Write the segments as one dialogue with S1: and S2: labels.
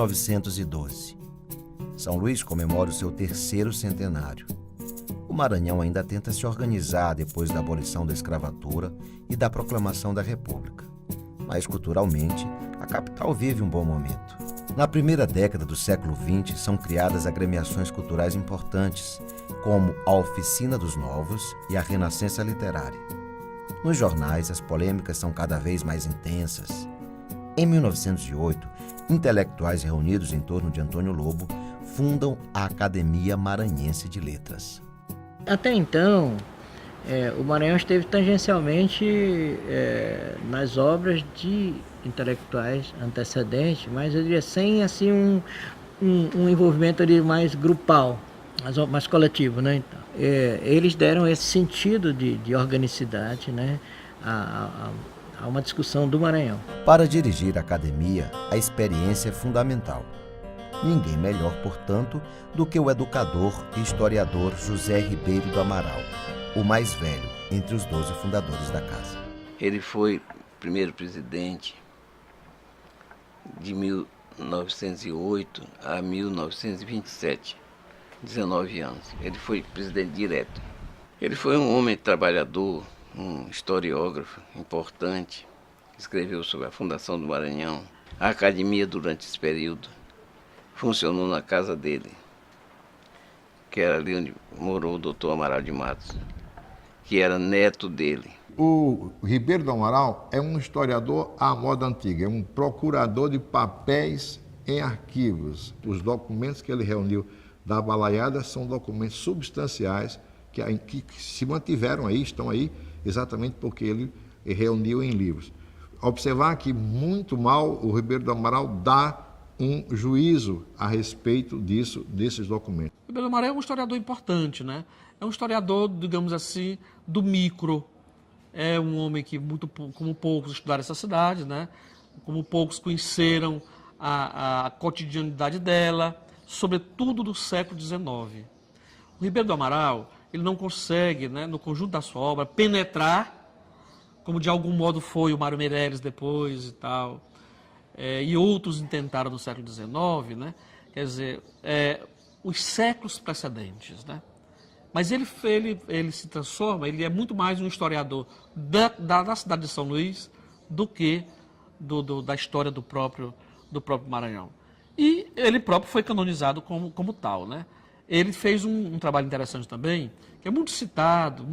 S1: 1912. São Luís comemora o seu 3º centenário. O Maranhão ainda tenta se organizar depois da abolição da escravatura e da proclamação da República. Mas, culturalmente, a capital vive um bom momento. Na primeira década do século XX, são criadas agremiações culturais importantes, como a Oficina dos Novos e a Renascença Literária. Nos jornais, as polêmicas são cada vez mais intensas. Em 1908, intelectuais reunidos em torno de Antônio Lobo fundam a Academia Maranhense de Letras.
S2: Até então, o Maranhão esteve tangencialmente nas obras de intelectuais antecedentes, mas eu diria sem assim um envolvimento ali mais grupal, mais coletivo, né? Então, eles deram esse sentido de organicidade, né, a uma discussão do Maranhão.
S1: Para dirigir a academia, a experiência é fundamental. Ninguém melhor, portanto, do que o educador e historiador José Ribeiro do Amaral, o mais velho entre os 12 fundadores da casa.
S3: Ele foi primeiro presidente de 1908 a 1927, 19 anos. Ele foi presidente direto. Ele foi um homem trabalhador, um historiógrafo importante, escreveu sobre a fundação do Maranhão. A academia, durante esse período, funcionou na casa dele, que era ali onde morou o doutor Amaral de Matos, que era neto dele.
S4: O Ribeiro do Amaral é um historiador à moda antiga, é um procurador de papéis em arquivos. Os documentos que ele reuniu da balaiada são documentos substanciais que se mantiveram aí, estão aí, exatamente porque ele reuniu em livros. Observar que muito mal o Ribeiro do Amaral dá um juízo a respeito desses documentos.
S5: O Ribeiro do Amaral é um historiador importante, né? É um historiador, digamos assim, do micro. É um homem que, como poucos, estudaram essa cidade, né? Como poucos conheceram a cotidianidade dela, sobretudo do século XIX. O Ribeiro do Amaral, ele não consegue, né, no conjunto da sua obra, penetrar, como de algum modo foi o Mário Meirelles depois e tal, e outros tentaram no século XIX, né? Quer dizer, os séculos precedentes, né? Mas ele se transforma, ele é muito mais um historiador da cidade de São Luís do que da história do próprio Maranhão. E ele próprio foi canonizado como tal, né? Ele fez um trabalho interessante também, que é muito citado,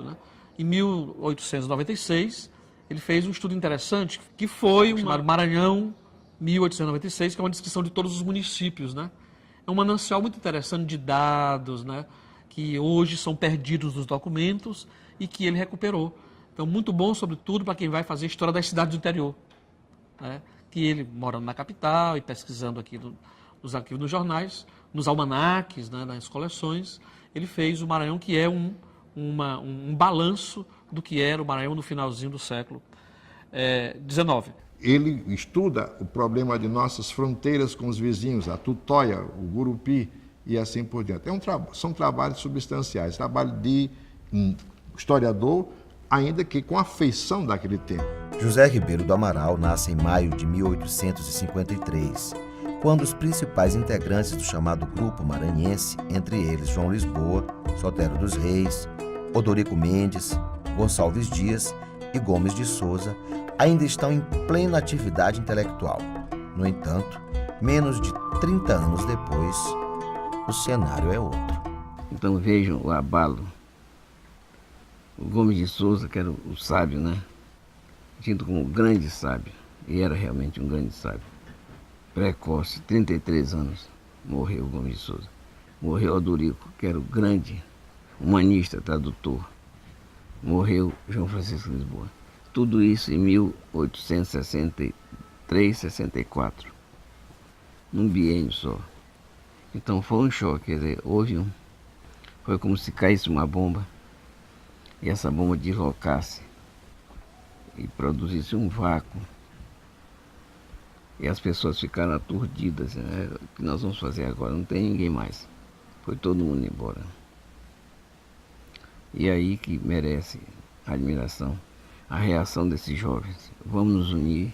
S5: né? Em 1896, ele fez um estudo interessante, que foi chamado Maranhão 1896, que é uma descrição de todos os municípios, né? É um manancial muito interessante de dados, né, que hoje são perdidos nos documentos e que ele recuperou. Então, muito bom, sobretudo, para quem vai fazer história das cidades do interior, né? Que ele, morando na capital e pesquisando aqui nos arquivos dos jornais, nos almanaques, né, nas coleções, ele fez o Maranhão, que é um balanço do que era o Maranhão no finalzinho do século XIX.
S4: Ele estuda o problema de nossas fronteiras com os vizinhos, a Tutóia, o Gurupi e assim por diante. São trabalhos substanciais, trabalho de um historiador, ainda que com a feição daquele tempo.
S1: José Ribeiro do Amaral nasce em maio de 1853, quando os principais integrantes do chamado Grupo Maranhense, entre eles João Lisboa, Sotero dos Reis, Odorico Mendes, Gonçalves Dias e Gomes de Souza, ainda estão em plena atividade intelectual. No entanto, menos de 30 anos depois, o cenário é outro.
S3: Então vejam o abalo. O Gomes de Souza, que era o sábio, né? Tido como um grande sábio, e era realmente um grande sábio. Precoce, 33 anos, morreu o Gomes de Souza. Morreu Odorico, que era o grande humanista, tradutor. Morreu João Francisco Lisboa. Tudo isso em 1863, 64, num biênio só. Então foi um choque, quer dizer, foi como se caísse uma bomba e essa bomba deslocasse e produzisse um vácuo. E as pessoas ficaram aturdidas, né? O que nós vamos fazer agora? Não tem ninguém mais. Foi todo mundo embora. E aí que merece admiração a reação desses jovens. Vamos nos unir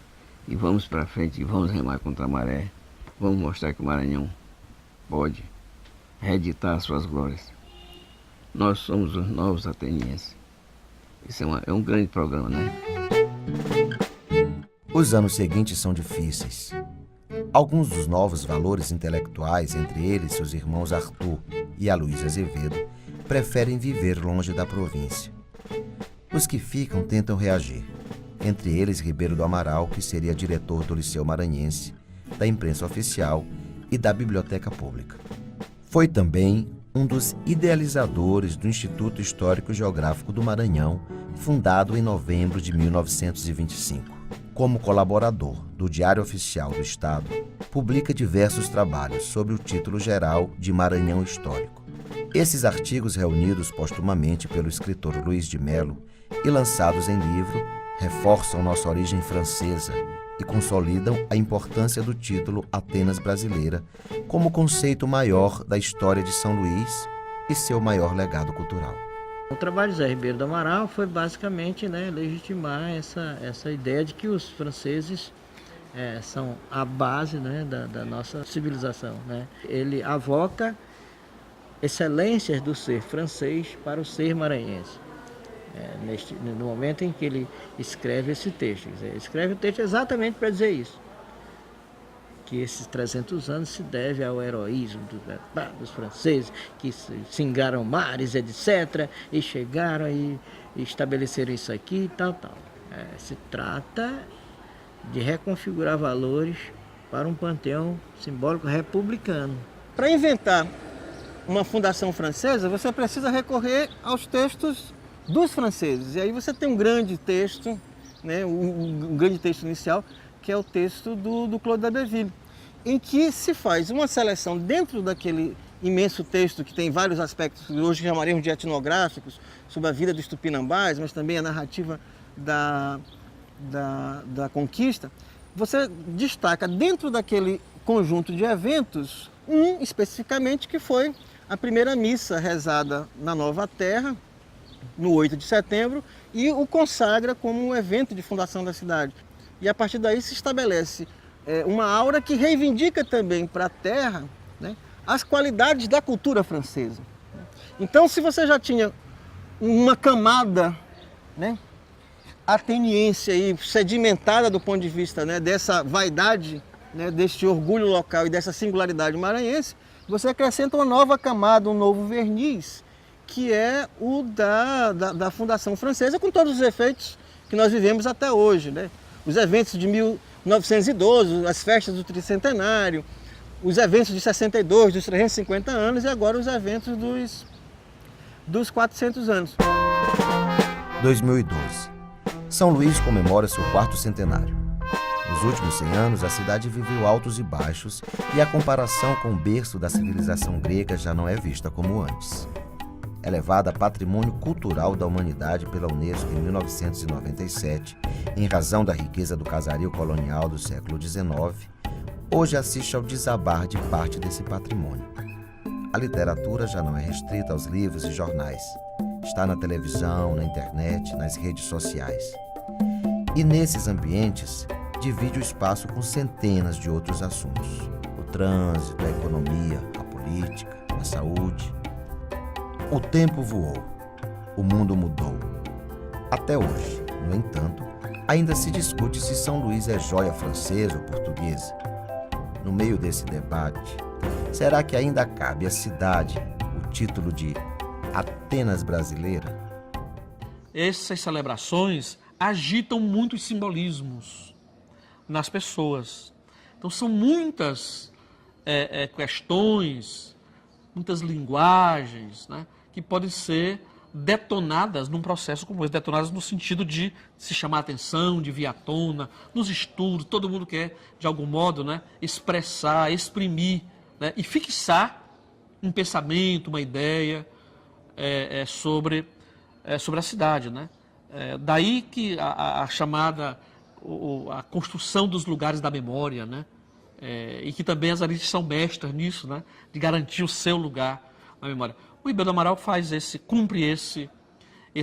S3: e vamos para frente e vamos remar contra a maré. vamos mostrar que o Maranhão pode reeditar suas glórias. Nós somos os novos atenienses. Isso é um grande programa, né?
S1: Os anos seguintes são difíceis. Alguns dos novos valores intelectuais, entre eles seus irmãos Arthur e Aloysio Azevedo, preferem viver longe da província. Os que ficam tentam reagir, entre eles Ribeiro do Amaral, que seria diretor do Liceu Maranhense, da imprensa oficial e da Biblioteca Pública. Foi também um dos idealizadores do Instituto Histórico e Geográfico do Maranhão, fundado em novembro de 1925. Como colaborador do Diário Oficial do Estado, publica diversos trabalhos sob o título geral de Maranhão Histórico. Esses artigos, reunidos postumamente pelo escritor Luiz de Melo e lançados em livro, reforçam nossa origem francesa e consolidam a importância do título Atenas Brasileira como conceito maior da história de São Luís e seu maior legado cultural.
S2: O trabalho de Zé Ribeiro do Amaral foi basicamente, legitimar essa ideia de que os franceses são a base, da nossa civilização, né? Ele avoca excelências do ser francês para o ser maranhense. No momento em que ele escreve esse texto. Ele escreve o texto exatamente para dizer isso. Que esses 300 anos se deve ao heroísmo dos franceses, que singaram mares, etc., e chegaram e estabeleceram isso aqui e tal. Se trata de reconfigurar valores para um panteão simbólico republicano.
S6: Para inventar uma fundação francesa, você precisa recorrer aos textos dos franceses. E aí você tem um grande texto, um grande texto inicial, que é o texto do Claude d'Abbeville, em que se faz uma seleção dentro daquele imenso texto que tem vários aspectos que hoje chamaríamos de etnográficos, sobre a vida dos tupinambás, mas também a narrativa da conquista. Você destaca dentro daquele conjunto de eventos, um especificamente que foi a primeira missa rezada na Nova Terra, no 8 de setembro, e o consagra como um evento de fundação da cidade. E a partir daí se estabelece uma aura que reivindica também para a terra, as qualidades da cultura francesa. Então, se você já tinha uma camada ateniense aí, sedimentada do ponto de vista dessa vaidade, deste orgulho local e dessa singularidade maranhense, você acrescenta uma nova camada, um novo verniz, que é o da Fundação Francesa, com todos os efeitos que nós vivemos até hoje. Os eventos de 1912, as festas do tricentenário, os eventos de 62, dos 350 anos e agora os eventos dos 400 anos.
S1: 2012. São Luís comemora seu 4º centenário. Nos últimos 100 anos, a cidade viveu altos e baixos e a comparação com o berço da civilização grega já não é vista como antes. Elevada a patrimônio cultural da humanidade pela Unesco em 1997, em razão da riqueza do casario colonial do século XIX, hoje assiste ao desabar de parte desse patrimônio. A literatura já não é restrita aos livros e jornais. Está na televisão, na internet, nas redes sociais. E nesses ambientes, divide o espaço com centenas de outros assuntos. O trânsito, a economia, a política, a saúde. O tempo voou, o mundo mudou. Até hoje, no entanto, ainda se discute se São Luís é joia francesa ou portuguesa. No meio desse debate, será que ainda cabe à cidade o título de Atenas Brasileira?
S5: Essas celebrações agitam muitos simbolismos nas pessoas. Então são muitas questões, muitas linguagens, que podem ser detonadas num processo como esse, detonadas no sentido de se chamar a atenção, de vir à tona, nos estudos, todo mundo quer, de algum modo, expressar, exprimir, e fixar um pensamento, uma ideia sobre a cidade. Daí que a chamada, a construção dos lugares da memória, e que também as elites são mestras nisso, de garantir o seu lugar na memória. O Ribeiro do Amaral cumpre esse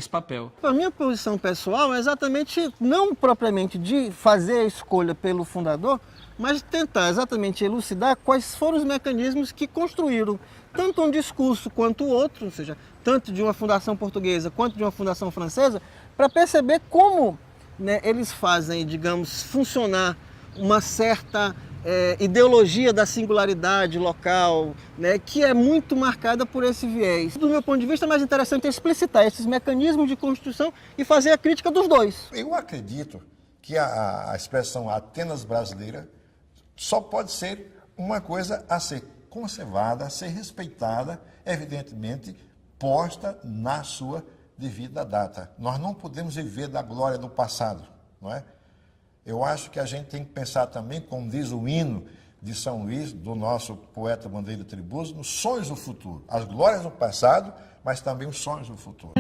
S5: papel.
S6: A minha posição pessoal é exatamente, não propriamente de fazer a escolha pelo fundador, mas tentar exatamente elucidar quais foram os mecanismos que construíram tanto um discurso quanto o outro, ou seja, tanto de uma fundação portuguesa quanto de uma fundação francesa, para perceber como, né, eles fazem, digamos, funcionar uma certa ideologia da singularidade local, né, que é muito marcada por esse viés. Do meu ponto de vista, é mais interessante explicitar esses mecanismos de construção e fazer a crítica dos dois.
S4: Eu acredito que a expressão Atenas brasileira só pode ser uma coisa a ser conservada, a ser respeitada, evidentemente, posta na sua devida data. Nós não podemos viver da glória do passado, não é? Eu acho que a gente tem que pensar também, como diz o hino de São Luís, do nosso poeta Bandeira Tribuzzo, nos sonhos do futuro. As glórias do passado, mas também os sonhos do futuro.